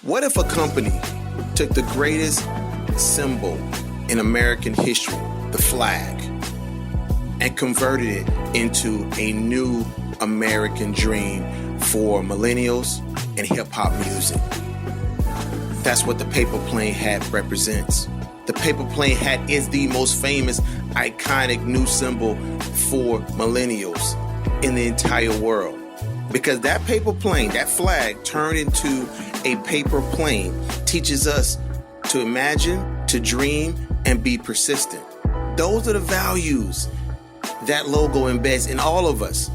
What if a company took the greatest symbol in American history, the flag, and converted it into a new American dream for millennials and hip-hop music? That's what the paper plane hat represents. The paper plane hat is the most famous, iconic new symbol for millennials in the entire world. Because that paper plane, that flag turned into a paper plane, teaches us to imagine, to dream, and be persistent. Those are the values that logo embeds in all of us.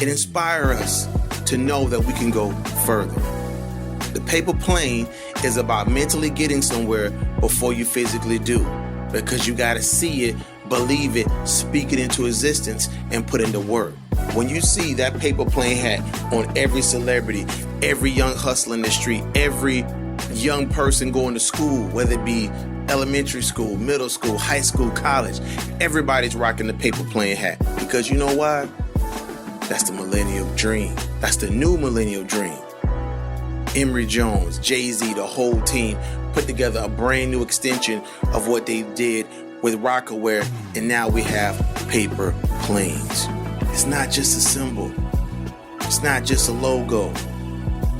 It inspires us to know that we can go further. The paper plane is about mentally getting somewhere before you physically do, because you got to see it, believe it, speak it into existence, and put in the work. When you see that paper plane hat on every celebrity, every young hustler in the street, every young person going to school, whether it be elementary school, middle school, high school, college, everybody's rocking the paper plane hat. Because you know why? That's the millennial dream. That's the new millennial dream. Emory Jones, Jay-Z, the whole team put together a brand new extension of what they did with Rockaware, and now we have paper planes. It's not just a symbol. It's not just a logo.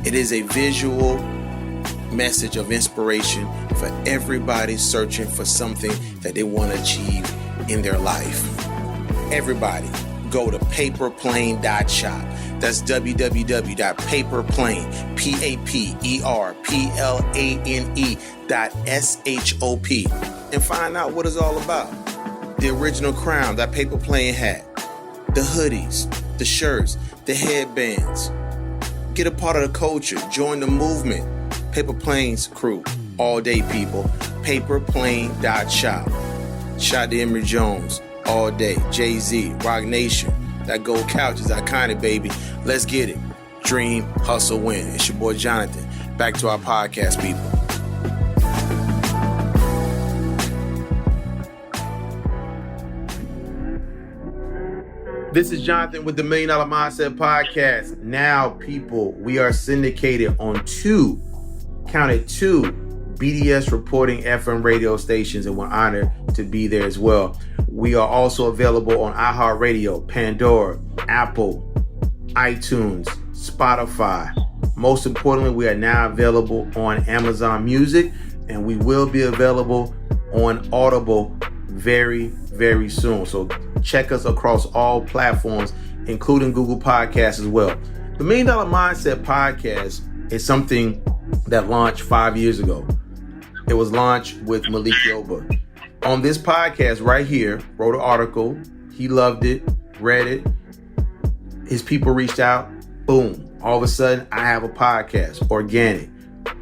It is a visual message of inspiration for everybody searching for something that they want to achieve in their life. Everybody, go to paperplane.shop. That's www.paperplane, paperplane.shop, and find out what it's all about. The original crown, that paper plane hat, the hoodies, the shirts, the headbands. Get a part of the culture. Join the movement. Paper Planes crew. All day, people. Paperplane.shop. Shout to Emory Jones. All day. Jay-Z. Rock Nation. That gold couch is iconic, baby. Let's get it. Dream, hustle, win. It's your boy Jonathan. Back to our podcast, people. This is Jonathan with the $1 Million Mindset Podcast. Now, people, we are syndicated on two BDS reporting FM radio stations, and we're honored to be there as well. We are also available on iHeartRadio, Pandora, Apple, iTunes, Spotify. Most importantly, we are now available on Amazon Music, and we will be available on Audible very, very soon. So check us across all platforms, including Google Podcasts as well. The $1 Million Mindset Podcast is something that launched 5 years ago. It was launched with Malik Yoba. On this podcast right here, wrote an article. He loved it, read it. His people reached out. Boom. All of a sudden, I have a podcast, organic.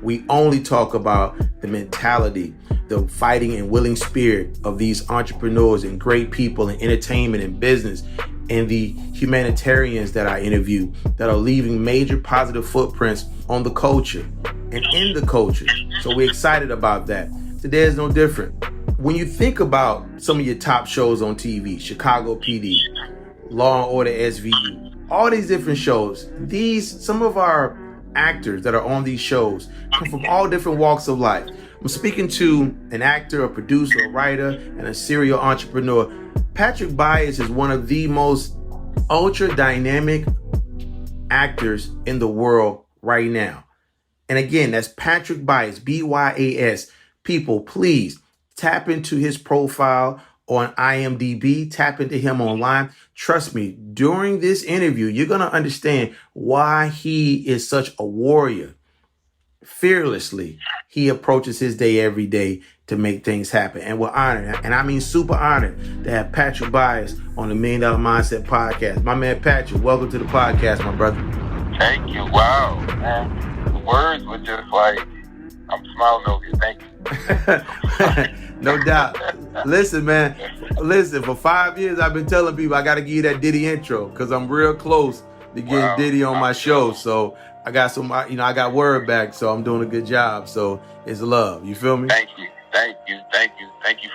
We only talk about the mentality, the fighting and willing spirit of these entrepreneurs and great people in entertainment and business, and the humanitarians that I interview that are leaving major positive footprints on the culture and in the culture. So we're excited about that. Today is no different. When you think about some of your top shows on TV, Chicago PD, Law and Order SVU, all these different shows, some of our actors that are on these shows come from all different walks of life. I'm speaking to an actor, a producer, a writer, and a serial entrepreneur. Patrick Byas is one of the most ultra dynamic actors in the world right now. And again, that's Patrick Byas, Byas. People, please tap into his profile on IMDb, tap into him online. Trust me, during this interview, you're going to understand why he is such a warrior. Fearlessly, he approaches his day every day to make things happen. And we're honored, and I mean super honored, to have Patrick Byas on the $1 Million Mindset Podcast. My man Patrick, welcome to the podcast, my brother. Thank you. Wow, man. The words were just like, I'm smiling over here. Thank you. No doubt. Listen, man. For 5 years, I've been telling people I got to give you that Diddy intro because I'm real close to getting Diddy on my show. So I got I got word back, so I'm doing a good job. So it's love. You feel me? Thank you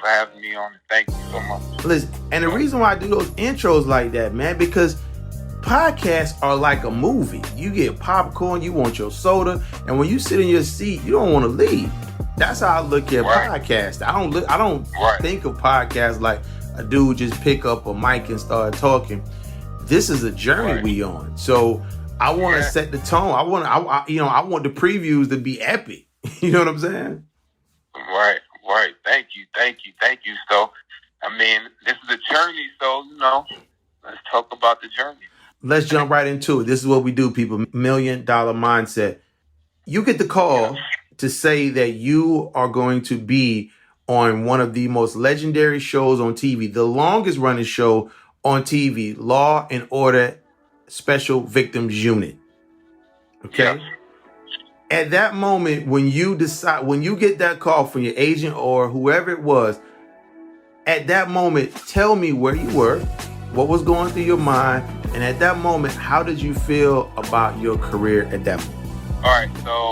for having me on. Thank you so much. Listen, and the reason why I do those intros like that, man, because podcasts are like a movie. You get popcorn, you want your soda, and when you sit in your seat, you don't want to leave. That's how I look at podcasts. I don't think of podcasts like a dude just pick up a mic and start talking. This is a journey we on. So I want to set the tone. I want the previews to be epic. You know what I'm saying? Right. Thank you. So, I mean, this is a journey. So, let's talk about the journey. Let's jump right into it. This is what we do, people. $1 Million Mindset. You get the call to say that you are going to be on one of the most legendary shows on TV, the longest running show on TV, Law and Order Special Victims Unit. Okay? Yes. At that moment, when you get that call from your agent or whoever it was, at that moment, tell me where you were, what was going through your mind, and at that moment, how did you feel about your career at that moment? All right, so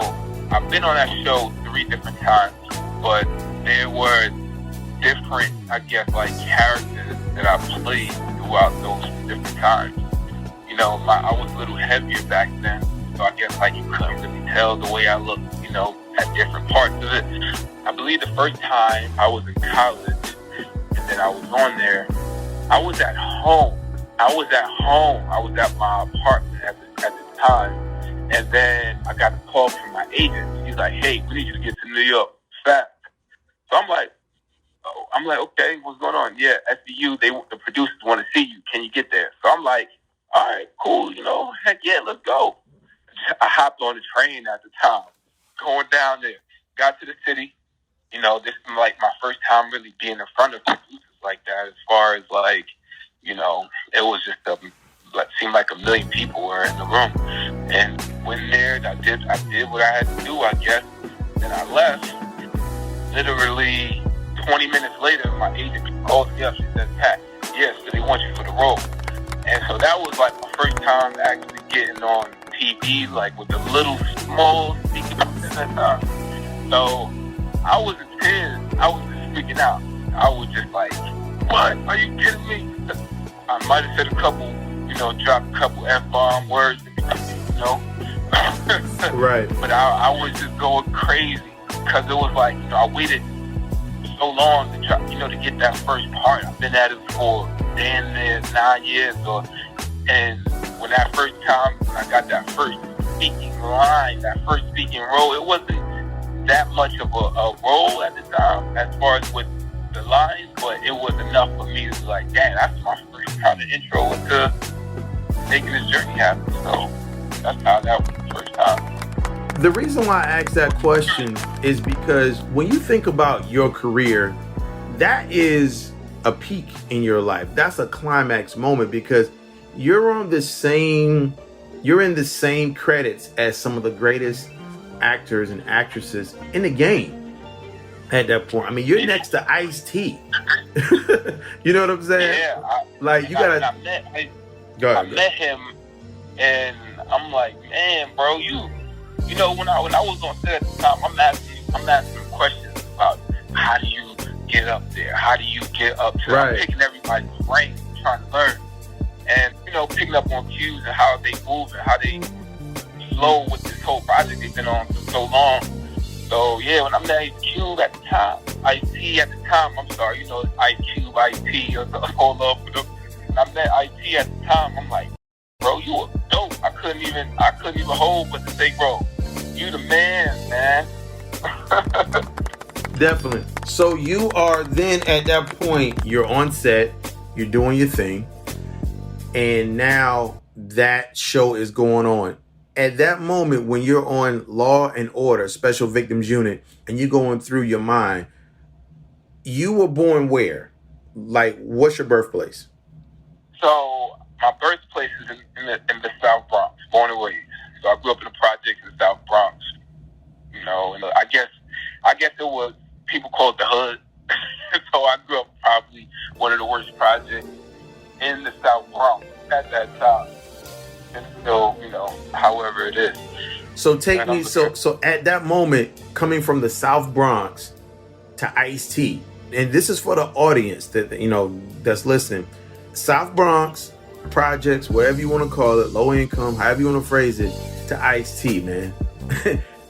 I've been on that show 3 different times, but there were different, I guess, like characters that I played throughout those different times. I was a little heavier back then, so I guess like you couldn't really tell the way I looked, at different parts of it. I believe the first time I was in college, and then I was on there, I was at home. I was at my apartment at the time. And then I got a call from my agent. He's like, hey, we need you to get to New York fast. So I'm like, okay, what's going on? Yeah, SVU, the producers want to see you. Can you get there? So I'm like, all right, cool, heck yeah, let's go. I hopped on the train at the time, going down there. Got to the city. This is like my first time really being in front of producers like that, as far as like, it was just seemed like 1 million people were in the room. And when there, I did what I had to do, I guess. Then I left. Literally 20 minutes later, my agent called me up. She said, Pat, yes, so they want you for the role. And so that was like my first time actually getting on TV, like with the little small speaking at that time. So I was in tears. I was just freaking out. I was just like, what? Are you kidding me? I might have said a couple, dropped a couple F-bomb words, Right. But I was just going crazy because it was like, I waited so long to try, to get that first part. I've been at it for damn near 9 years, and when that first time, when I got that first speaking line, that first speaking role, it wasn't that much of a role at the time as far as with the lines, but it was enough for me to be like, dang, that's my first kind of intro into making this journey happen. So that's how that was the first time. The reason why I asked that question is because when you think about your career, that is a peak in your life. That's a climax moment because you're in the same credits as some of the greatest actors and actresses in the game at that point. I mean, you're next to Ice-T. You know what I'm saying? Yeah. I met him, and I'm like, man, bro, when I was on set at the time, I'm asking questions about how do you get up there? How do you get up to? Right. I'm picking everybody's brain, trying to learn, and picking up on cues and how they move and how they flow with this whole project they've been on for so long. So yeah, when I met Cube at the time, IT at the time, I'm sorry, it's IQ, IT, all up with them. When I met IT at the time, I'm like, bro, you were dope. I couldn't even hold but to say, bro, you the man. Definitely. So you are then at that point, you're on set, you're doing your thing, and now that show is going on. At that moment, when you're on Law and Order Special Victims Unit and you're going through your mind, you were born where? Like, what's your birthplace? So my birthplace is in the South Bronx, born and raised. So I grew up in the projects in the South Bronx. And I guess it was, people call it the hood. So I grew up probably one of the worst projects in the South Bronx at that time. And still, however it is. So take me, so at that moment, coming from the South Bronx to Ice-T, and this is for the audience that, that's listening. South Bronx, projects, whatever you want to call it, low income, however you want to phrase it, to Ice-T, man.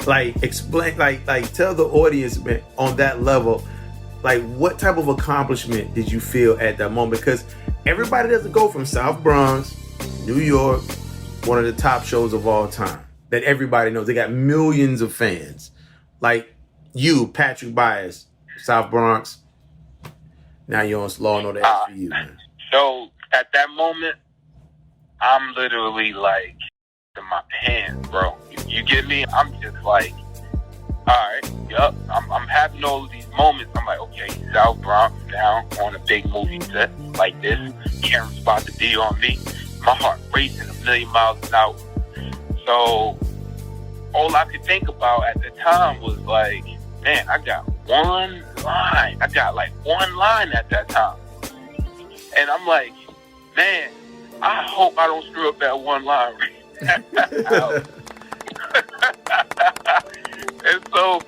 Like explain, like tell the audience, man, on that level, like what type of accomplishment did you feel at that moment? Because everybody doesn't go from South Bronx, New York, one of the top shows of all time that everybody knows. They got millions of fans. Like you, Patrick Byas, South Bronx. Now you're on Law and Order SVU, man. So at that moment, I'm literally like in my pants, bro. You get me? I'm just like, all right, yup. I'm having all of these moments. I'm like, okay, South Bronx now on a big movie set like this. Camera's about to be on me. My heart racing 1,000,000 miles an hour. So all I could think about at the time was like, man, I got one line. I got like one line at that time. And I'm like, man, I hope I don't screw up that one line. And so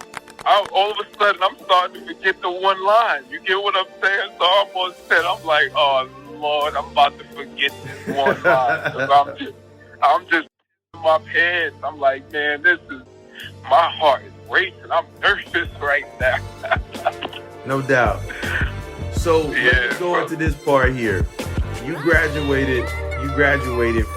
all of a sudden I'm starting to forget the one line. You get what I'm saying? So I almost said, I'm like, oh Lord, I'm about to forget this one line. Because I'm just in my pants. I'm like, man, my heart is racing. I'm nervous right now. No doubt. So let's go into this part here. You graduated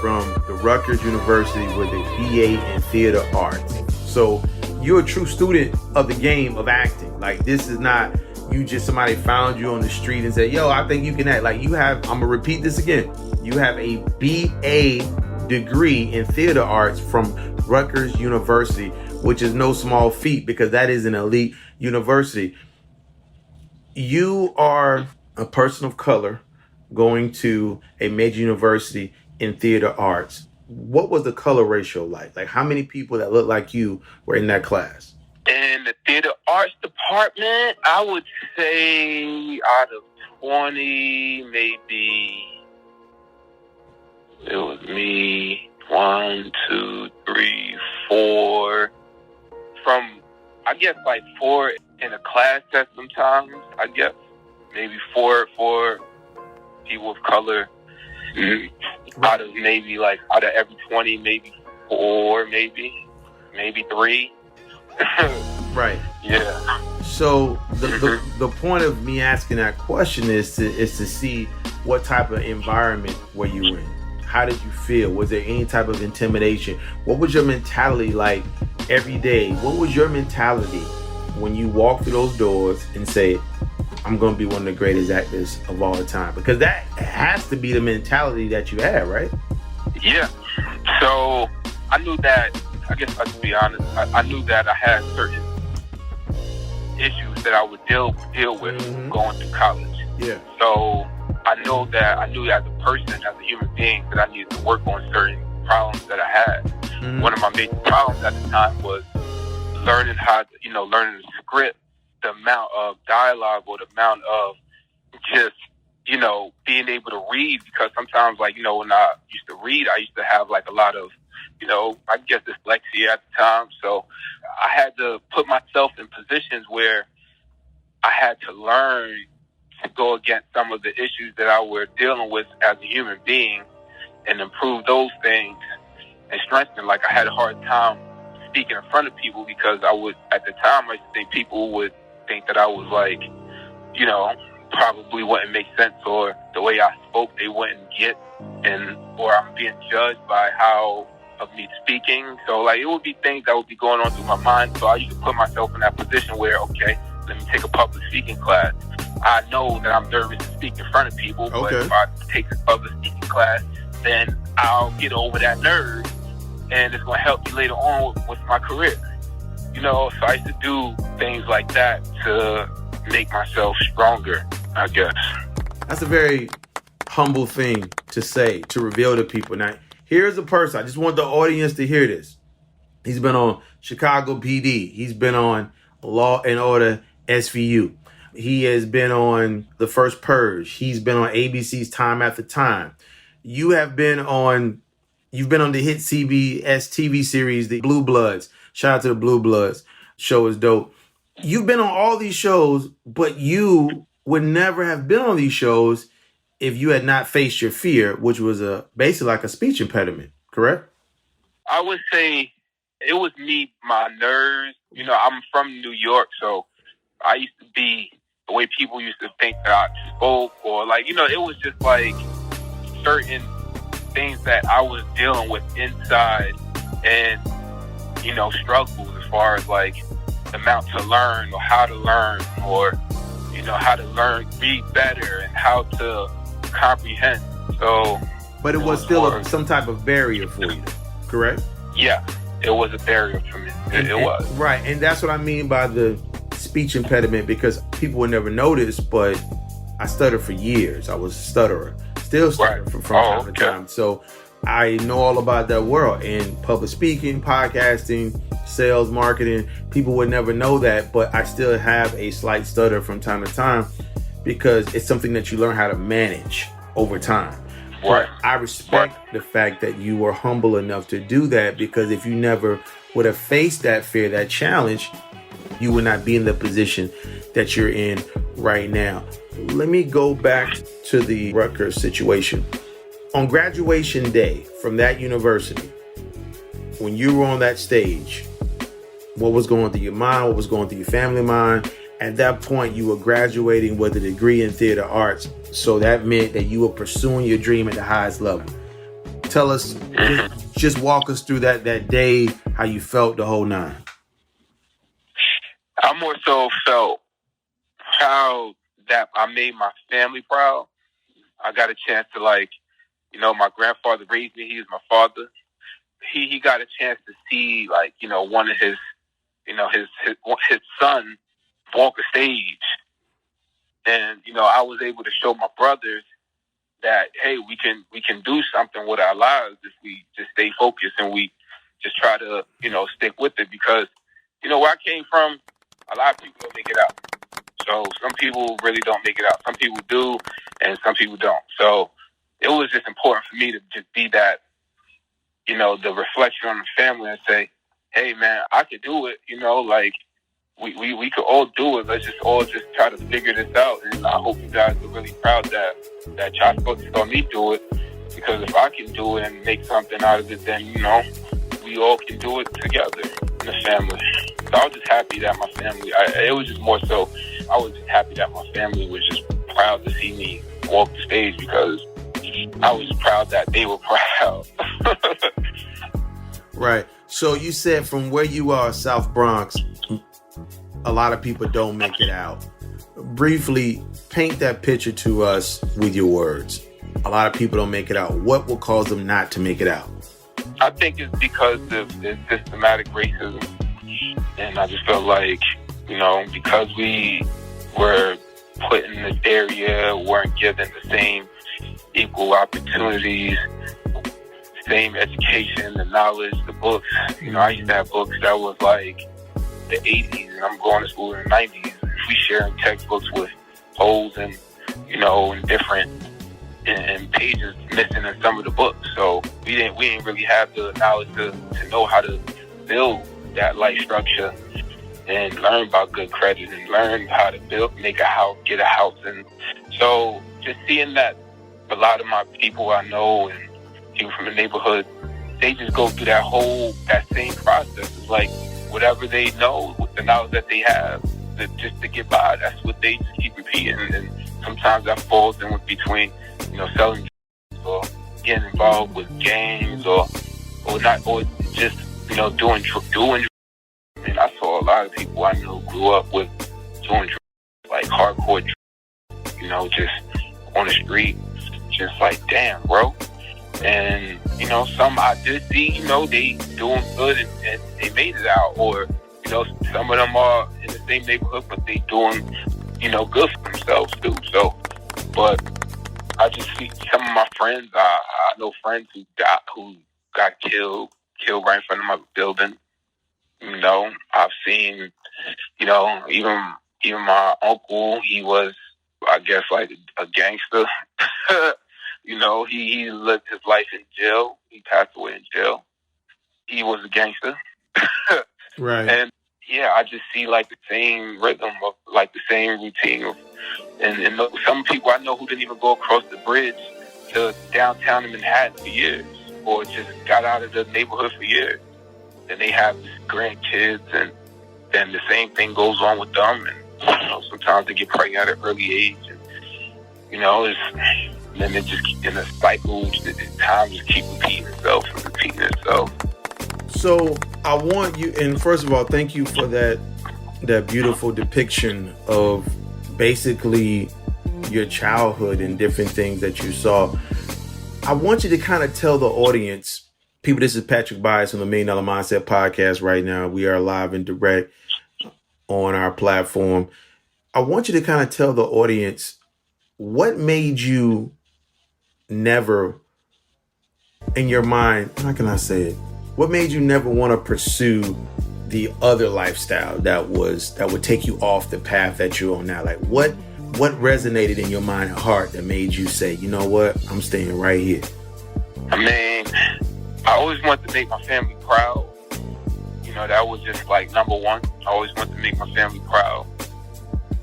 from the Rutgers University with a BA in theater arts. So you're a true student of the game of acting. Like this is not you just somebody found you on the street and said, yo, I think you can act. Like you have, I'm gonna repeat this again. You have a BA degree in theater arts from Rutgers University, which is no small feat because that is an elite university. You are a person of color going to a major university in theater arts. What was the color ratio like? Like how many people that looked like you were in that class? In the theater arts department, I would say out of 20, maybe it was me, 1, 2, 3, 4. From, I guess, like 4 in a class set sometimes, I guess. Maybe 4 people of color. Out of maybe, like, out of every 20, maybe 4, maybe 3. Right. Yeah. So the point of me asking that question is to see what type of environment were you in? How did you feel? Was there any type of intimidation? What was your mentality like every day? What was your mentality when you walked through those doors and say, I'm going to be one of the greatest actors of all time? Because that has to be the mentality that you had, right? Yeah. So I knew that, I guess I'll be honest, I knew that I had certain issues that I would deal with going to college. Yeah. So I knew as a person, as a human being, that I needed to work on certain problems that I had. One of my major problems at the time was learning learning the script, the amount of dialogue or the amount of just, being able to read. Because sometimes, like, when I used to read, I used to have like a lot of, I guess dyslexia at the time. So I had to put myself in positions where I had to learn to go against some of the issues that I were dealing with as a human being and improve those things and strengthen. Like I had a hard time speaking in front of people because at the time, I used to think people would think that I was like, probably wouldn't make sense, or the way I spoke, they wouldn't get, or I'm being judged by how of me speaking. So like it would be things that would be going on through my mind. So I used to put myself in that position where, okay, let me take a public speaking class. I know that I'm nervous to speak in front of people, but if I take a public speaking class, then I'll get over that nerve, and it's going to help me later on with my career. So I used to do things like that to make myself stronger, I guess. That's a very humble thing to say, to reveal to people. Now, here's a person, I just want the audience to hear this. He's been on Chicago PD. He's been on Law and Order SVU. He has been on The First Purge. He's been on ABC's Time After Time. You've been on the hit CBS TV series, The Blue Bloods. Shout out to The Blue Bloods. Show is dope. You've been on all these shows, but you would never have been on these shows if you had not faced your fear, which was basically like a speech impediment, correct? I would say it was me, my nerves. You know, I'm from New York, so I used to be the way people used to think that I spoke, or like, you know, it was just like certain things that I was dealing with inside, and, you know, struggles as far as like the amount to learn or how to learn, or, you know, how to learn, read better, and how to comprehend. So, but it was still some type of barrier for you, correct? Yeah, it was a barrier for me. It was. Right, and that's what I mean by the speech impediment, because people would never notice, but I stuttered for years. I was a stutterer, still stutter from time to time. So I know all about that world, and public speaking, podcasting, sales, marketing. People would never know that, but I still have a slight stutter from time to time because it's something that you learn how to manage over time. Right. I respect the fact that you were humble enough to do that, because if you never would have faced that fear, that challenge, you would not be in the position that you're in right now. Let me go back to the Rutgers situation. On graduation day from that university, when you were on that stage, what was going through your mind? What was going through your family mind? At that point, you were graduating with a degree in theater arts. So that meant that you were pursuing your dream at the highest level. Tell us, just walk us through that day, how you felt the whole nine. I more so felt proud that I made my family proud. I got a chance to, like, you know, my grandfather raised me. He was my father. He got a chance to see, like, you know, one of his, you know, his son walk a stage. And, you know, I was able to show my brothers that, hey, we can do something with our lives if we just stay focused and we just try to, you know, stick with it. Because, you know, where I came from, a lot of people don't make it out. So some people really don't make it out. Some people do, and some people don't. So it was just important for me to just be that, you know, the reflection on the family and say, hey, man, I could do it. You know, like, we could all do it. Let's just all just try to figure this out. And I hope you guys are really proud that y'all saw me do it. Because if I can do it and make something out of it, then, you know, we all can do it together in the family. So I was just happy that my family, it was just more so, I was just happy that my family was just proud to see me walk the stage, because I was proud that they were proud. Right. So you said from where you are, South Bronx, a lot of people don't make it out. Briefly, paint that picture to us with your words. A lot of people don't make it out. What will cause them not to make it out? I think it's because of the systematic racism. And I just felt like, you know, because we were put in this area, weren't given the same equal opportunities, same education, the knowledge, the books. You know, I used to have books that was like the 80s, and I'm going to school in the 90s. We sharing textbooks with holes and, you know, and different and pages missing in some of the books. So we didn't really have the knowledge to know how to build that life structure and learn about good credit and learn how to make a house, get a house. And so just seeing that a lot of my people I know and people from the neighborhood, they just go through that same process. It's like whatever they know, with the knowledge that they have, just to get by, that's what they just keep repeating. And sometimes that falls in between, you know, selling drugs or getting involved with gangs or just, you know, doing drugs. And I saw a lot of people I knew grew up with doing drugs, like hardcore drugs, you know, just on the street, just like, damn, bro. And, you know, some I did see, you know, they doing good and they made it out. Or, you know, some of them are in the same neighborhood, but they doing, you know, good for themselves too. So, but I just see some of my friends, I know friends who got killed right in front of my building. You know, I've seen, you know, even my uncle, he was, I guess, like a gangster. You know, he lived his life in jail. He passed away in jail. He was a gangster. Right. And yeah, I just see like the same rhythm of like the same routine of, and some people I know who didn't even go across the bridge to downtown in Manhattan for years, or just got out of the neighborhood for years. And they have grandkids, and then the same thing goes on with them. And sometimes they get pregnant at an early age, and then it just in a cycle. Time just keep repeating itself and repeating itself. So I want you, and first of all, thank you for that beautiful depiction of basically your childhood and different things that you saw. I want you to kind of tell the audience, people, this is Patrick Byas on the $1 Million Mindset Podcast right now. We are live and direct on our platform. I want you to kind of tell the audience what made you never, in your mind, how can I say it? What made you never want to pursue the other lifestyle that would take you off the path that you're on now? Like what resonated in your mind and heart that made you say, you know what, I'm staying right here? I mean, I always wanted to make my family proud. That was just like number one. I always wanted to make my family proud.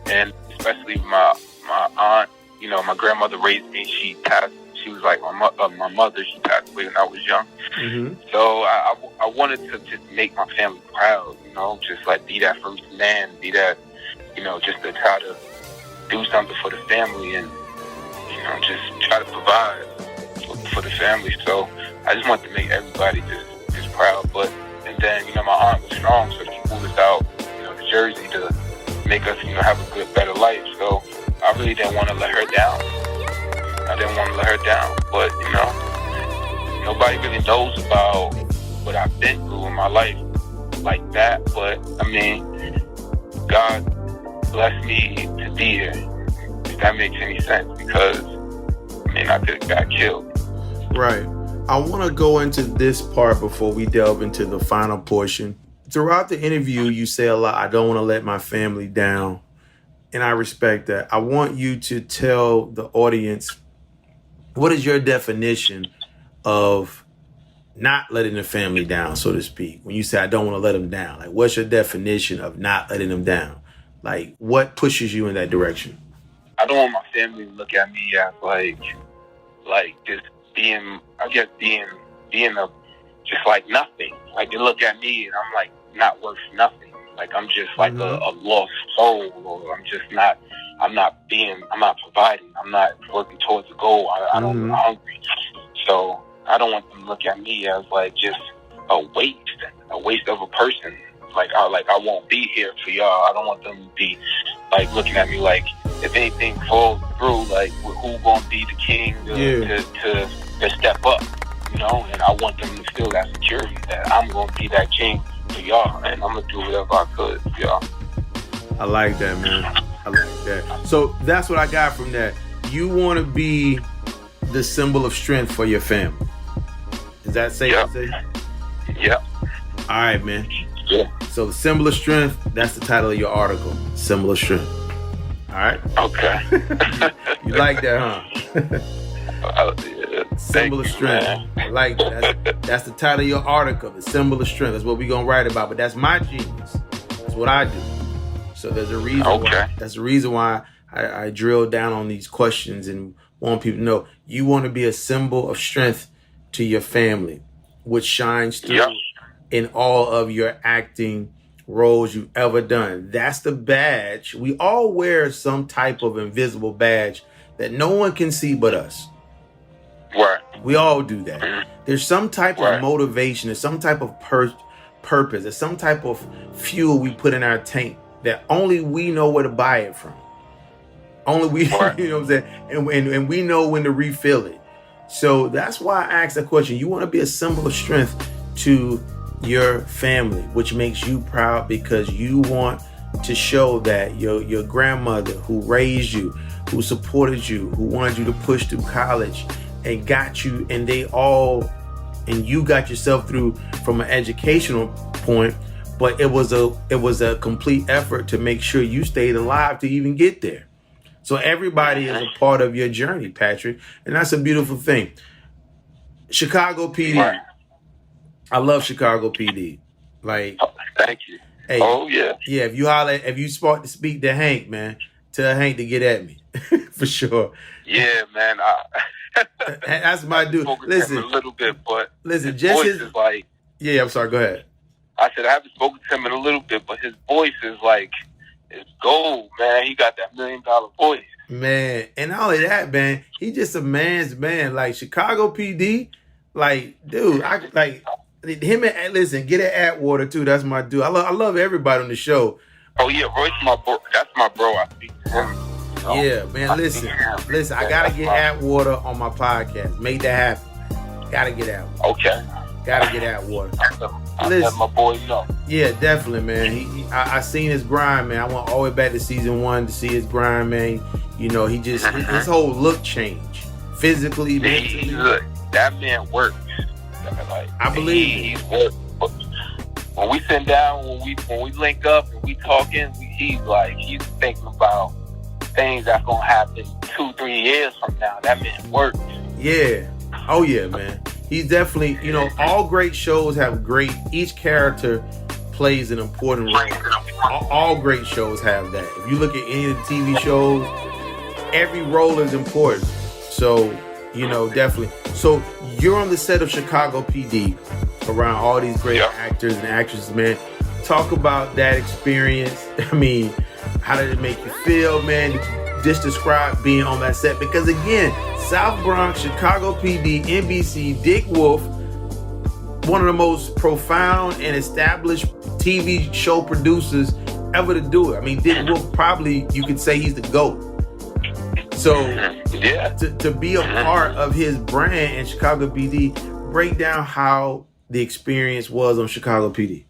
And especially my aunt, my grandmother raised me. She was like my mother. She passed away when I was young. Mm-hmm. So I wanted to just make my family proud, just like be that first man, be that, just to try to do something for the family and, just try to provide for the family. So I just wanted to make everybody just proud. And then, my aunt was strong, so she moved us out, to Jersey to make us, have a good, better life. So I really didn't want to let her down. But, nobody really knows about what I've been through in my life like that. But, I mean, God blessed me to be here, if that makes any sense, because, I could have got killed. Right. I want to go into this part before we delve into the final portion. Throughout the interview, you say a lot, I don't want to let my family down. And I respect that. I want you to tell the audience, what is your definition of not letting the family down, so to speak? When you say, I don't want to let them down, like, what's your definition of not letting them down? Like, what pushes you in that direction? I don't want my family to look at me as like just being just like nothing. Like, they look at me and I'm like not worth nothing. Like, I'm just like a lost soul, or I'm not providing. I'm not working towards a goal. I'm hungry. So I don't want them to look at me as like just a waste of a person. Like I won't be here for y'all. I don't want them to be like looking at me like, if anything falls through, like, who gonna be the king to step up, And I want them to feel that security that I'm gonna be that king for y'all, and I'm gonna do whatever I could for y'all. I like that, man. I like that. So that's what I got from that. You want to be the symbol of strength for your family. Is that safe to say? Yep. All right, man. Yeah. So the symbol of strength, that's the title of your article. Symbol of strength. All right? Okay. You like that, huh? Symbol of strength. Man. I like that. That's the title of your article, the symbol of strength. That's what we're going to write about. But that's my genius. That's what I do. So there's a reason why. That's the reason why I drill down on these questions and want people to know you want to be a symbol of strength to your family, which shines through in all of your acting roles you've ever done. That's the badge. We all wear some type of invisible badge that no one can see but us. Right. We all do that. There's some type of motivation, there's some type of purpose, there's some type of fuel we put in our tank that only we know where to buy it from. Only we, you know what I'm saying? And we know when to refill it. So that's why I asked that question. You want to be a symbol of strength to your family, which makes you proud because you want to show that your grandmother who raised you, who supported you, who wanted you to push through college and got you, and you got yourself through from an educational point, but it was a complete effort to make sure you stayed alive to even get there. So everybody is a part of your journey, Patrick, and that's a beautiful thing. Chicago PD. I love Chicago PD. Like, thank you. Hey, Oh yeah. yeah. If you speak to Hank, man, tell Hank to get at me for sure. Yeah, man. That's I my haven't dude. spoken to him Listen, in a little bit, but his just voice his. is like. Yeah, I'm sorry. Go ahead. I said I haven't spoken to him in a little bit, but his voice is like it's gold, man. He got that $1 million voice. Man, and not only that, man, he just a man's man. Like Chicago PD, like, dude, I like him and listen, get it Atwater too. That's my dude. I love everybody on the show. Oh yeah, Royce, my bro. That's my bro. I speak to him. Yeah, man. Listen. I gotta get Atwater on my podcast. Make that happen. Gotta get Atwater. Okay. Gotta get Atwater. I let my boy know. Yeah, definitely, man. I seen his grind, man. I went all the way back to season 1 to see his grind, man. You know, he just his whole look change, physically, mentally. That man works. Like, I believe he's worked. When we sit down, when we link up and we talking, he's thinking about things that's gonna happen 2-3 years from now. That man works. Yeah. Oh yeah, man. He's definitely, you know, all great shows have each character plays an important role. All great shows have that. If you look at any of the TV shows, every role is important. So, you know, definitely. So you're on the set of Chicago PD around all these great actors and actresses, man. Talk about that experience. I mean, how did it make you feel, man? Just describe being on that set. Because again, South Bronx, Chicago PD, NBC, Dick Wolf, one of the most profound and established TV show producers ever to do it. I mean, Dick Wolf probably, you could say he's the GOAT. So to be a part of his brand in Chicago PD, break down how the experience was on Chicago PD.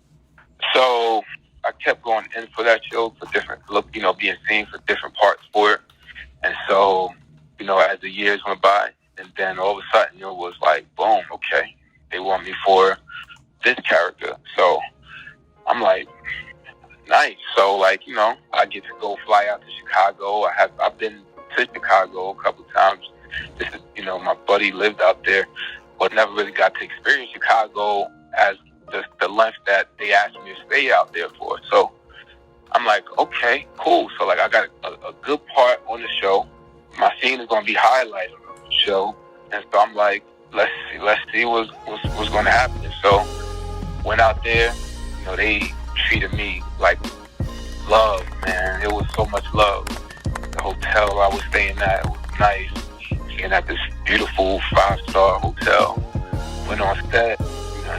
So I kept going in for that show for different being seen for different parts for it. And so, you know, as the years went by, and then all of a sudden, it was like, boom, okay, they want me for this character. So I'm like, nice. So, like, you know, I get to go fly out to Chicago. I've been to Chicago a couple times. This is, you know, my buddy lived out there, but never really got to experience Chicago as the length that they asked me to stay out there for. So I'm like, okay, cool. So like I got a good part on the show. My scene is gonna be highlighted on the show. And so I'm like, let's see what's gonna happen. And so went out there, you know, they treated me like love, man. It was so much love. The hotel I was staying at was nice. Staying at this beautiful 5-star hotel. Went on set.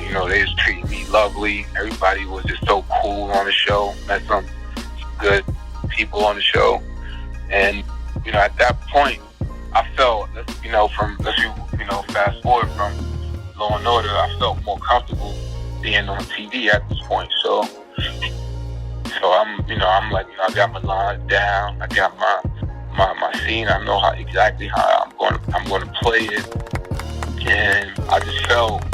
You know, they just treated me lovely. Everybody was just so cool on the show. Met some good people on the show. And, you know, at that point, I felt, you know, fast forward from Law and Order, I felt more comfortable being on TV at this point. So I'm like, you know, I got my lines down. I got my scene. I know exactly how I'm going to play it. And I just felt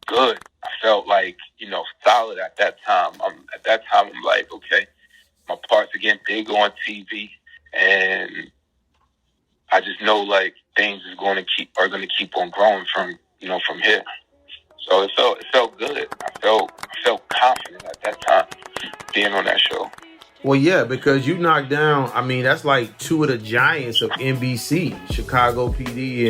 good. I felt like, you know, solid at that time. I'm like, okay, my parts are getting big on TV, and I just know like things are going to keep on growing from here. So it felt good. I felt confident at that time being on that show. Well, yeah, because you knocked down, I mean, that's like two of the giants of NBC, Chicago PD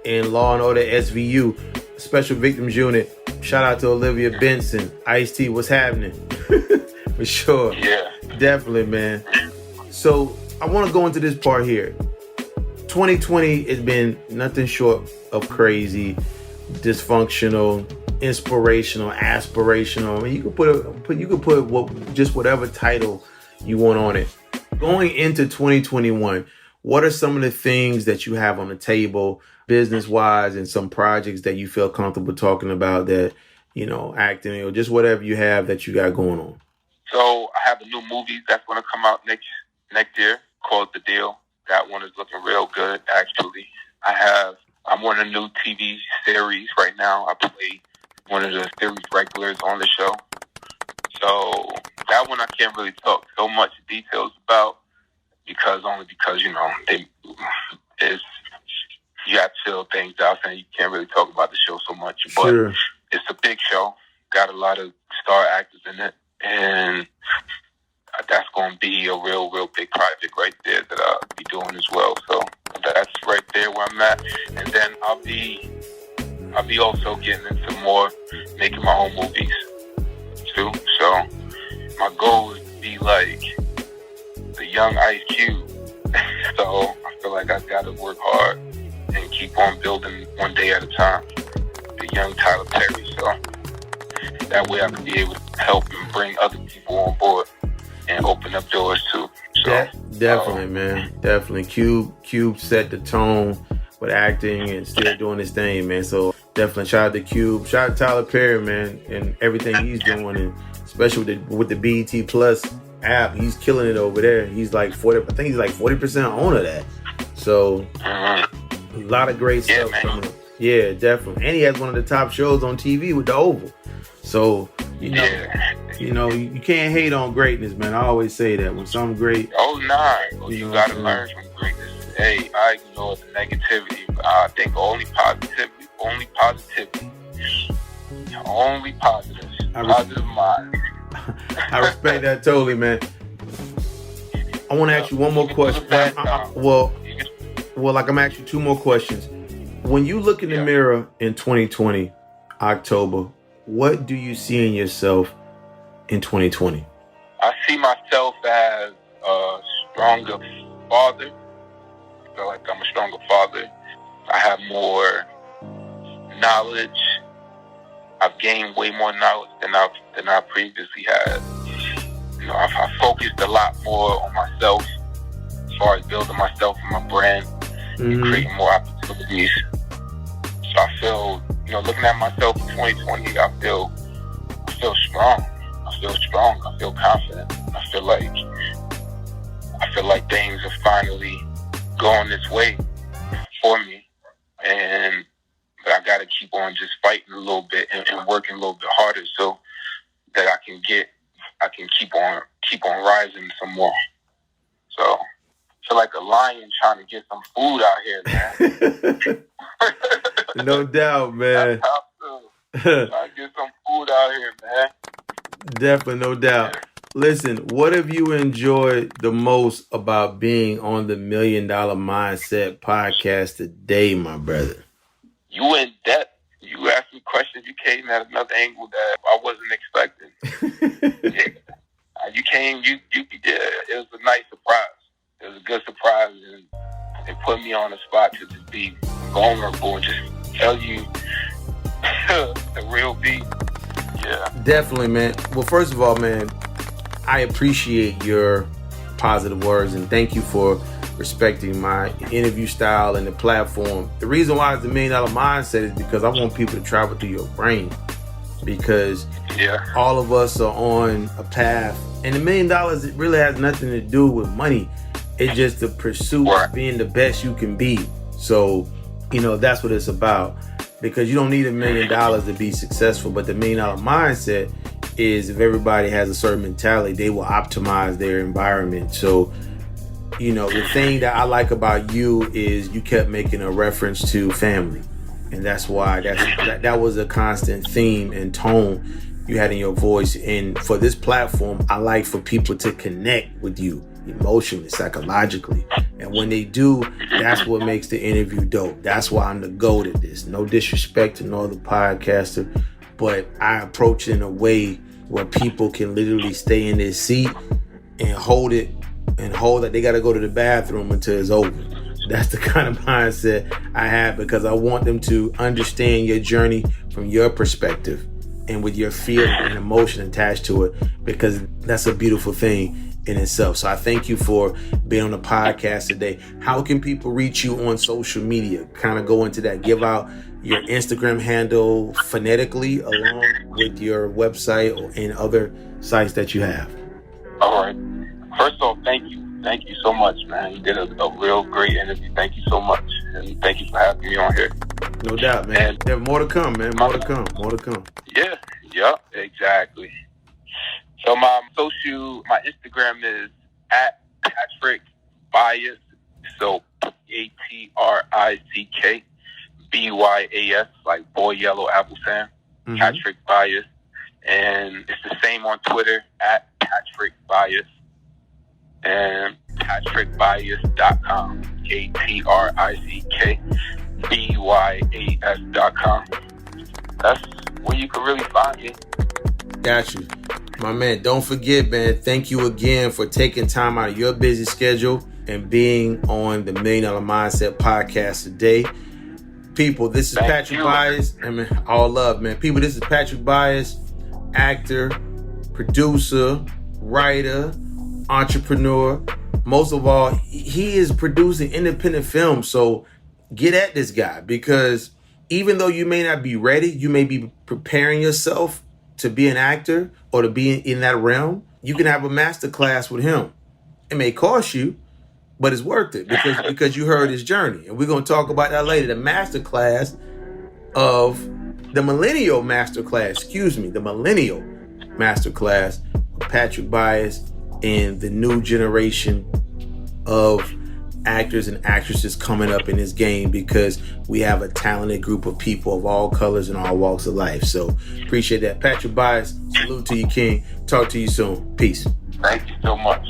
and Law and Order SVU, Special Victims Unit. Shout out to Olivia Benson, Ice-T, what's happening? For sure. Yeah. Definitely, man. So I want to go into this part here. 2020 has been nothing short of crazy, dysfunctional, inspirational, aspirational. I mean, you could put just whatever title you want on it. Going into 2021, what are some of the things that you have on the table, business-wise, and some projects that you feel comfortable talking about that, you know, acting or just whatever you have that you got going on? So I have a new movie that's going to come out next year called The Deal. That one is looking real good, actually. I'm on a new TV series right now. I play one of the series regulars on the show. So that one I can't really talk so much details about because, you know, you have to fill things out and you can't really talk about the show so much. But Sure. It's a big show. Got a lot of star actors in it. and that's going to be a real big project right there that I'll be doing as well. So that's right there where I'm at. And then I'll be also getting into more making my own movies too. So my goal is to be like the young Ice Cube. So I feel like I've got to work hard and keep on building one day at a time. The young Tyler Perry. So that way I can be able to help and bring other people on board and open up doors too. So, definitely, man. Definitely. Cube set the tone with acting and still doing his thing, man. So definitely shout out to Cube. Shout out to Tyler Perry, man, and everything he's doing, and especially with the BET Plus app. He's killing it over there. He's like 40% owner of that. So a lot of great stuff coming up. Yeah, definitely. And he has one of the top shows on TV with the Oval. So, you you can't hate on greatness, man. I always say that when something great. You got to learn from greatness. Hey, I ignore the negativity. I think only positivity. Only positives. Positive mind. I respect that totally, man. I want to ask you one more question. Well, I'm gonna ask you two more questions. When you look in the mirror in 2020, October, what do you see in yourself in 2020? I see myself as a stronger father. I feel like I'm a stronger father. I have more knowledge. I've gained way more knowledge than I previously had. I focused a lot more on myself as far as building myself and my brand and creating more opportunities. So I feel, looking at myself in 2020, I feel strong. I feel confident. I feel like things are finally going this way for me, but I got to keep on just fighting a little bit and working a little bit harder so that I can keep on rising some more. So I feel like a lion trying to get some food out here, man. No doubt, man. That's how I feel. Trying to get some food out here, man. Definitely, no doubt. Listen, what have you enjoyed the most about being on the $1 Million Mindset podcast today, my brother? You in depth. You asked me questions. You came at another angle that I wasn't expecting. You came. You it was a nice surprise. It was a good surprise, and it put me on the spot to just be vulnerable and just tell you the real beat. Yeah. Definitely, man. Well, first of all, man, I appreciate your positive words, and thank you for respecting my interview style and the platform. The reason why it's the $1 Million Mindset is because I want people to travel through your brain, because all of us are on a path, and $1 million, it really has nothing to do with money. It's just the pursuit of being the best you can be. So, that's what it's about, because you don't need $1 million to be successful, but the $1 Million Mindset is if everybody has a certain mentality, they will optimize their environment. So, the thing that I like about you is you kept making a reference to family. And that's why that was a constant theme and tone you had in your voice. And for this platform, I like for people to connect with you emotionally, psychologically. And when they do, that's what makes the interview dope. That's why I'm the GOAT at this. No disrespect to no other podcaster, but I approach it in a way where people can literally stay in their seat and hold that they got to go to the bathroom until it's over. That's the kind of mindset I have, because I want them to understand your journey from your perspective and with your feeling and emotion attached to it, because that's a beautiful thing in itself. So I thank you for being on the podcast today. How can people reach you on social media? Kind of go into that. Give out your Instagram handle phonetically along with your website and other sites that you have. All right. First off, thank you. Thank you so much, man. You did a real great interview. Thank you so much. And thank you for having me on here. No doubt, man. And there's more to come, man. More to come. Yeah, exactly. So my Instagram is @Patrick Byas. So PATRICK BYAS, like boy, yellow, apple, Sam. Patrick Byas. And it's the same on Twitter at Patrick Byas and patrickbyas.com. PatrickByas.com. That's where you can really find me. Got you. My man, don't forget, man, thank you again for taking time out of your busy schedule and being on the $1 Million Mindset podcast today. People, this is Patrick Byas. I mean, all love, man. People, this is Patrick Byas, actor, producer, writer, entrepreneur. Most of all, he is producing independent films. So get at this guy, because even though you may not be ready, you may be preparing yourself to be an actor or to be in that realm. You can have a master class with him. It may cost you, but it's worth it because you heard his journey. And we're going to talk about that later. The master class of the millennial master class, the millennial master class of Patrick Byas and the new generation of actors and actresses coming up in this game, because we have a talented group of people of all colors and all walks of life. So appreciate that. Patrick Byas, salute to you, King. Talk to you soon. Peace. Thank you so much.